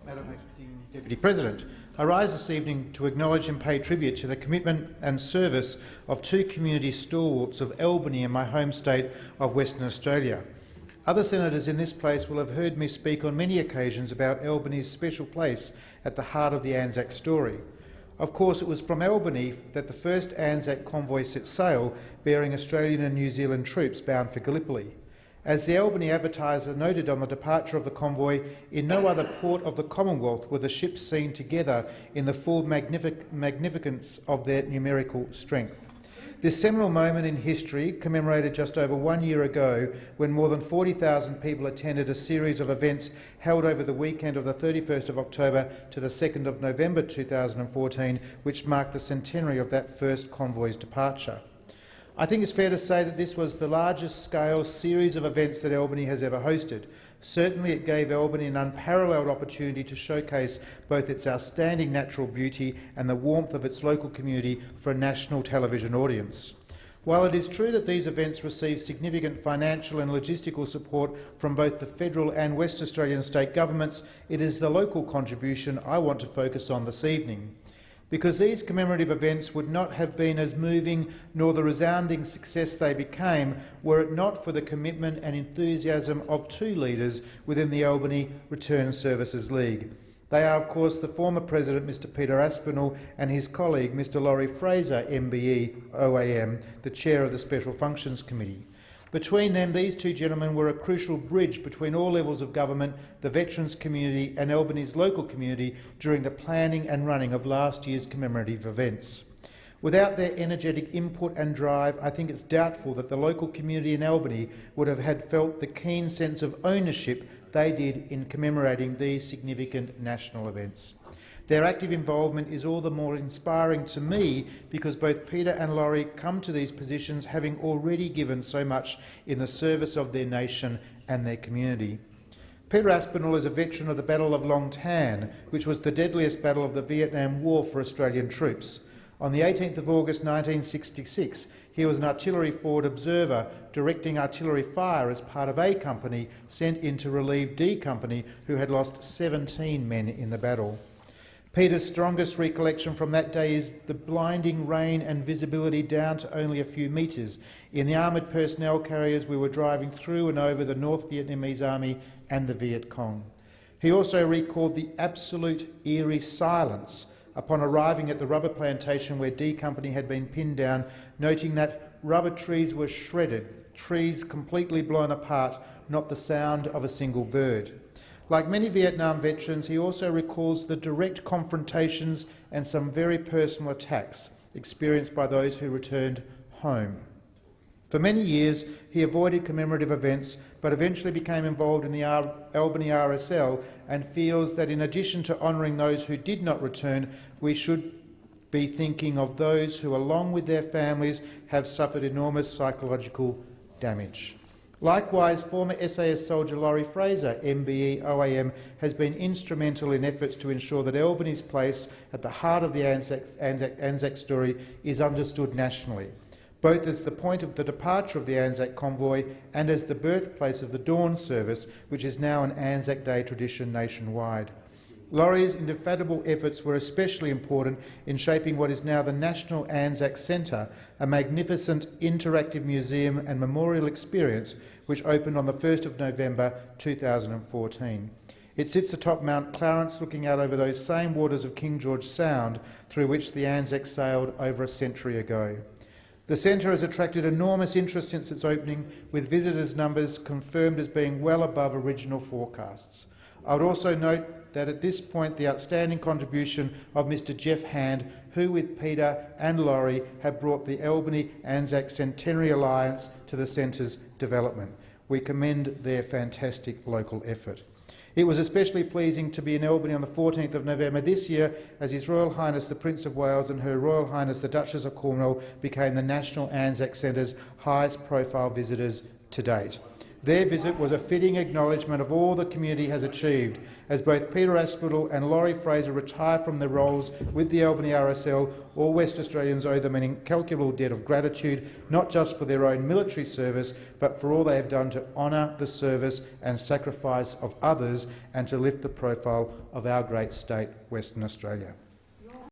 Madam Acting Deputy President, I rise this evening to acknowledge and pay tribute to the commitment and service of two community stalwarts of Albany and my home state of Western Australia. Other senators in this place will have heard me speak on many occasions about Albany's special place at the heart of the Anzac story. Of course, it was from Albany that the first Anzac convoy set sail, bearing Australian and New Zealand troops bound for Gallipoli. As the Albany Advertiser noted on the departure of the convoy, in no other port of the Commonwealth were the ships seen together in the full magnificence of their numerical strength. This seminal moment in history commemorated just over 1 year ago, when more than 40,000 people attended a series of events held over the weekend of the 31st of October to the 2nd of November 2014, which marked the centenary of that first convoy's departure. I think it's fair to say that this was the largest scale series of events that Albany has ever hosted. Certainly it gave Albany an unparalleled opportunity to showcase both its outstanding natural beauty and the warmth of its local community for a national television audience. While it is true that these events received significant financial and logistical support from both the federal and West Australian state governments, it is the local contribution I want to focus on this evening. Because these commemorative events would not have been as moving nor the resounding success they became were it not for the commitment and enthusiasm of two leaders within the Albany Return Services League. They are, of course, the former President, Mr Peter Aspinall, and his colleague, Mr Laurie Fraser MBE OAM, the Chair of the Special Functions Committee. Between them, these two gentlemen were a crucial bridge between all levels of government, the veterans community and Albany's local community during the planning and running of last year's commemorative events. Without their energetic input and drive, I think it's doubtful that the local community in Albany would have had felt the keen sense of ownership they did in commemorating these significant national events. Their active involvement is all the more inspiring to me because both Peter and Laurie come to these positions having already given so much in the service of their nation and their community. Peter Aspinall is a veteran of the Battle of Long Tan, which was the deadliest battle of the Vietnam War for Australian troops. On the 18th of August 1966, he was an artillery forward observer directing artillery fire as part of A Company sent in to relieve D Company, who had lost 17 men in the battle. Peter's strongest recollection from that day is the blinding rain and visibility down to only a few metres in the armoured personnel carriers we were driving through and over the North Vietnamese Army and the Viet Cong. He also recalled the absolute eerie silence upon arriving at the rubber plantation where D Company had been pinned down, noting that rubber trees were shredded, trees completely blown apart, not the sound of a single bird. Like many Vietnam veterans, he also recalls the direct confrontations and some very personal attacks experienced by those who returned home. For many years, he avoided commemorative events, but eventually became involved in the Albany RSL and feels that in addition to honouring those who did not return, we should be thinking of those who, along with their families, have suffered enormous psychological damage. Likewise, former SAS soldier Laurie Fraser MBE OAM has been instrumental in efforts to ensure that Albany's place at the heart of the Anzac story is understood nationally, both as the point of the departure of the Anzac convoy and as the birthplace of the Dawn service, which is now an Anzac Day tradition nationwide. Laurie's indefatigable efforts were especially important in shaping what is now the National Anzac Centre, a magnificent interactive museum and memorial experience which opened on the 1st of November 2014. It sits atop Mount Clarence looking out over those same waters of King George Sound through which the Anzac sailed over a century ago. The centre has attracted enormous interest since its opening, with visitors' numbers confirmed as being well above original forecasts. I would also note that at this point the outstanding contribution of Mr Jeff Hand, who with Peter and Laurie have brought the Albany Anzac Centenary Alliance to the centre's development. We commend their fantastic local effort. It was especially pleasing to be in Albany on the 14th of November this year as His Royal Highness the Prince of Wales and Her Royal Highness the Duchess of Cornwall became the National Anzac Centre's highest profile visitors to date. Their visit was a fitting acknowledgement of all the community has achieved, as both Peter Aspinall and Laurie Fraser retire from their roles with the Albany RSL. All West Australians owe them an incalculable debt of gratitude, not just for their own military service, but for all they have done to honour the service and sacrifice of others and to lift the profile of our great state, Western Australia.